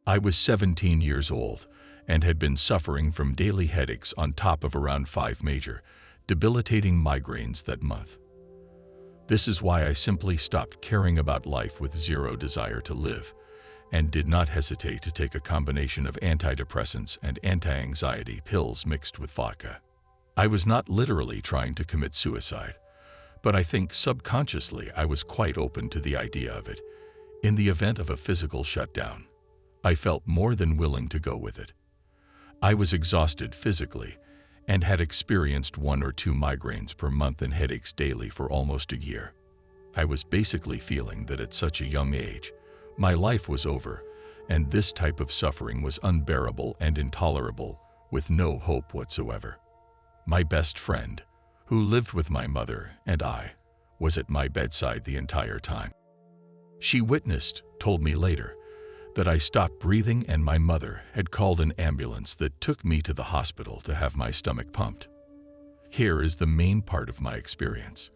I was 17 years old and had been suffering from daily headaches on top of around 5 major, debilitating migraines that month. This is why I simply stopped caring about life with zero desire to live, and did not hesitate to take a combination of antidepressants and anti-anxiety pills mixed with vodka. I was not literally trying to commit suicide, but I think subconsciously I was quite open to the idea of it. In the event of a physical shutdown, I felt more than willing to go with it. I was exhausted physically and had experienced 1 or 2 migraines per month and headaches daily for almost a year. I was basically feeling that at such a young age, my life was over, and this type of suffering was unbearable and intolerable, with no hope whatsoever. My best friend, who lived with my mother and I, was at my bedside the entire time. She witnessed, told me later, that I stopped breathing and my mother had called an ambulance that took me to the hospital to have my stomach pumped. Here is the main part of my experience.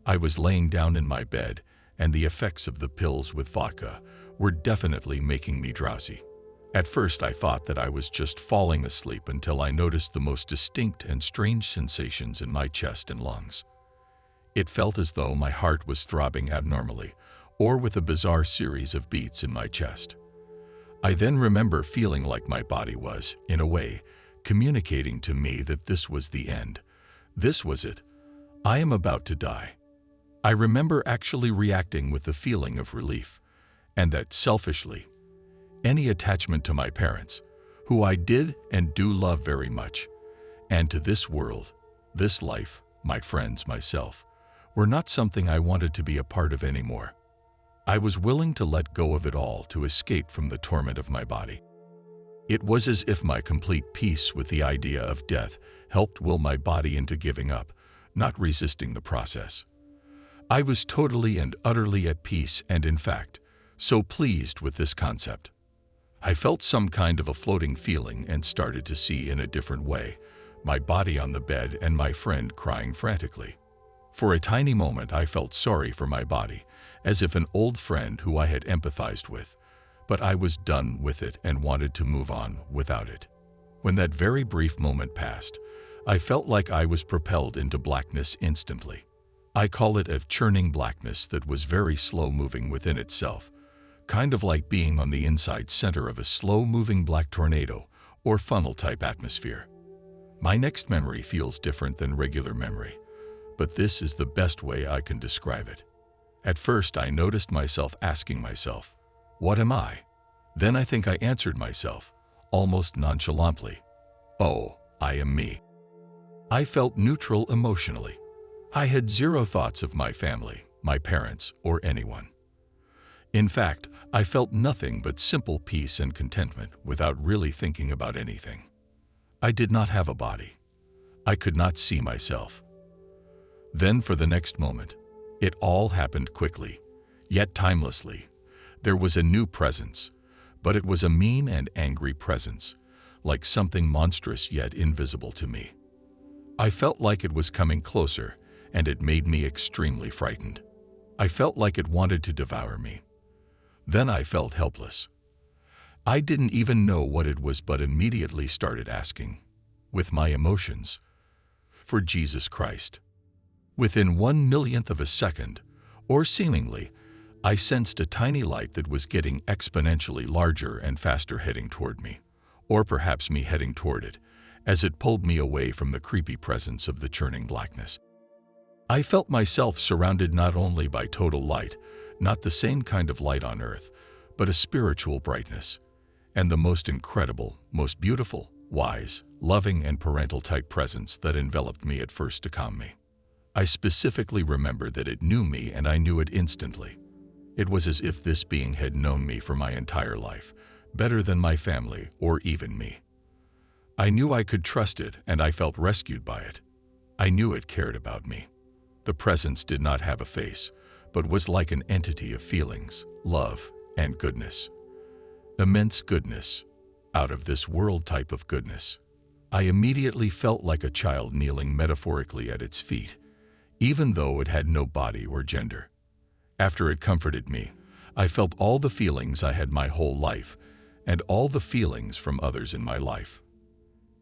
I was laying down in my bed, and the effects of the pills with vodka were definitely making me drowsy. At first I thought that I was just falling asleep until I noticed the most distinct and strange sensations in my chest and lungs. It felt as though my heart was throbbing abnormally, or with a bizarre series of beats in my chest. I then remember feeling like my body was, in a way, communicating to me that this was the end. This was it. I am about to die. I remember actually reacting with the feeling of relief, and that selfishly, any attachment to my parents, who I did and do love very much, and to this world, this life, my friends, myself, were not something I wanted to be a part of anymore. I was willing to let go of it all to escape from the torment of my body. It was as if my complete peace with the idea of death helped will my body into giving up, not resisting the process. I was totally and utterly at peace and, in fact, so pleased with this concept. I felt some kind of a floating feeling and started to see in a different way, my body on the bed and my friend crying frantically. For a tiny moment I felt sorry for my body, as if an old friend who I had empathized with, but I was done with it and wanted to move on without it. When that very brief moment passed, I felt like I was propelled into blackness instantly. I call it a churning blackness that was very slow-moving within itself, kind of like being on the inside center of a slow-moving black tornado or funnel-type atmosphere. My next memory feels different than regular memory, but this is the best way I can describe it. At first, I noticed myself asking myself, "What am I?" Then I think I answered myself, almost nonchalantly, "Oh, I am me." I felt neutral emotionally. I had zero thoughts of my family, my parents, or anyone. In fact, I felt nothing but simple peace and contentment without really thinking about anything. I did not have a body. I could not see myself. Then for the next moment, it all happened quickly, yet timelessly. There was a new presence, but it was a mean and angry presence, like something monstrous yet invisible to me. I felt like it was coming closer, and it made me extremely frightened. I felt like it wanted to devour me. Then I felt helpless. I didn't even know what it was, but immediately started asking, with my emotions, for Jesus Christ. Within 1/1,000,000th of a second, or seemingly, I sensed a tiny light that was getting exponentially larger and faster heading toward me, or perhaps me heading toward it, as it pulled me away from the creepy presence of the churning blackness. I felt myself surrounded not only by total light, not the same kind of light on earth, but a spiritual brightness, and the most incredible, most beautiful, wise, loving, and parental type presence that enveloped me at first to calm me. I specifically remember that it knew me and I knew it instantly. It was as if this being had known me for my entire life, better than my family or even me. I knew I could trust it and I felt rescued by it. I knew it cared about me. The presence did not have a face, but was like an entity of feelings, love, and goodness. Immense goodness, out of this world type of goodness. I immediately felt like a child kneeling metaphorically at its feet, even though it had no body or gender. After it comforted me, I felt all the feelings I had my whole life, and all the feelings from others in my life.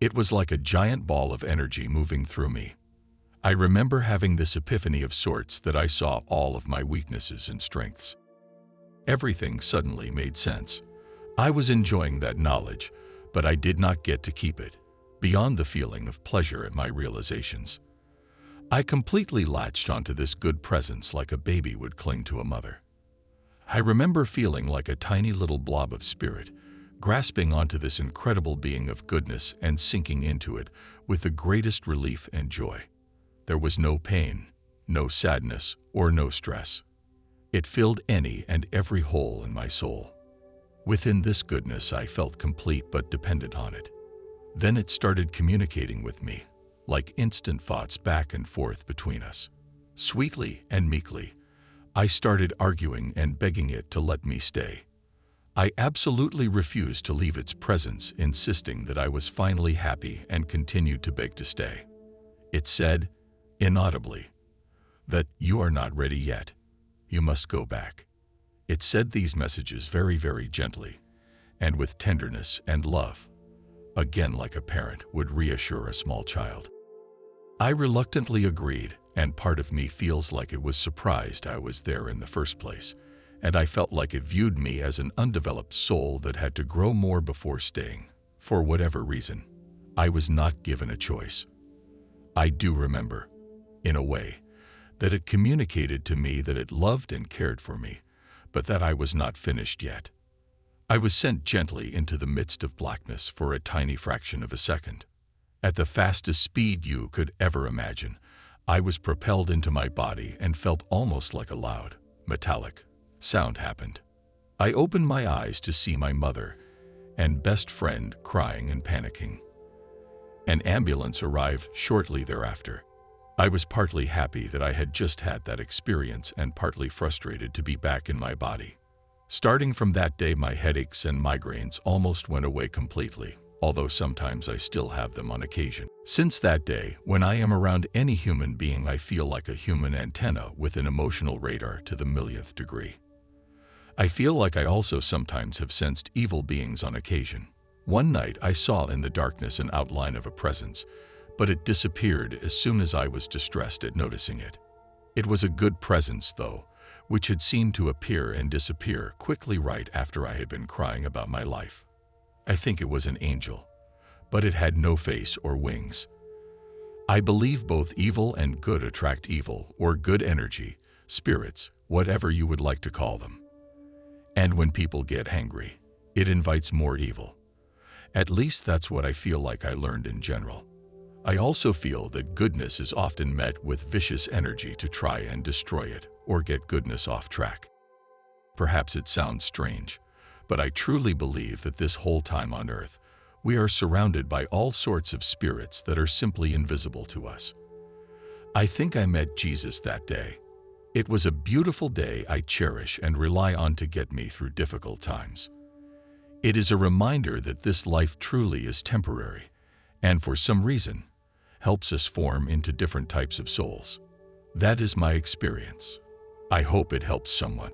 It was like a giant ball of energy moving through me. I remember having this epiphany of sorts that I saw all of my weaknesses and strengths. Everything suddenly made sense. I was enjoying that knowledge, but I did not get to keep it, beyond the feeling of pleasure at my realizations. I completely latched onto this good presence like a baby would cling to a mother. I remember feeling like a tiny little blob of spirit, grasping onto this incredible being of goodness and sinking into it with the greatest relief and joy. There was no pain, no sadness, or no stress. It filled any and every hole in my soul. Within this goodness, I felt complete but dependent on it. Then it started communicating with me, like instant thoughts back and forth between us. Sweetly and meekly, I started arguing and begging it to let me stay. I absolutely refused to leave its presence, insisting that I was finally happy and continued to beg to stay. It said, inaudibly, that you are not ready yet. You must go back. It said these messages very, very gently and with tenderness and love, again like a parent would reassure a small child. I reluctantly agreed, and part of me feels like it was surprised I was there in the first place, and I felt like it viewed me as an undeveloped soul that had to grow more before staying. For whatever reason, I was not given a choice. I do remember, in a way, that it communicated to me that it loved and cared for me, but that I was not finished yet. I was sent gently into the midst of blackness for a tiny fraction of a second. At the fastest speed you could ever imagine, I was propelled into my body and felt almost like a loud, metallic sound happened. I opened my eyes to see my mother and best friend crying and panicking. An ambulance arrived shortly thereafter. I was partly happy that I had just had that experience and partly frustrated to be back in my body. Starting from that day, my headaches and migraines almost went away completely, although sometimes I still have them on occasion. Since that day, when I am around any human being, I feel like a human antenna with an emotional radar to the millionth degree. I feel like I also sometimes have sensed evil beings on occasion. One night I saw in the darkness an outline of a presence, but it disappeared as soon as I was distressed at noticing it. It was a good presence, though, which had seemed to appear and disappear quickly right after I had been crying about my life. I think it was an angel, but it had no face or wings. I believe both evil and good attract evil, or good energy, spirits, whatever you would like to call them. And when people get angry, it invites more evil. At least that's what I feel like I learned in general. I also feel that goodness is often met with vicious energy to try and destroy it or get goodness off track. Perhaps it sounds strange, but I truly believe that this whole time on earth, we are surrounded by all sorts of spirits that are simply invisible to us. I think I met Jesus that day. It was a beautiful day I cherish and rely on to get me through difficult times. It is a reminder that this life truly is temporary, and for some reason, helps us form into different types of souls. That is my experience. I hope it helps someone.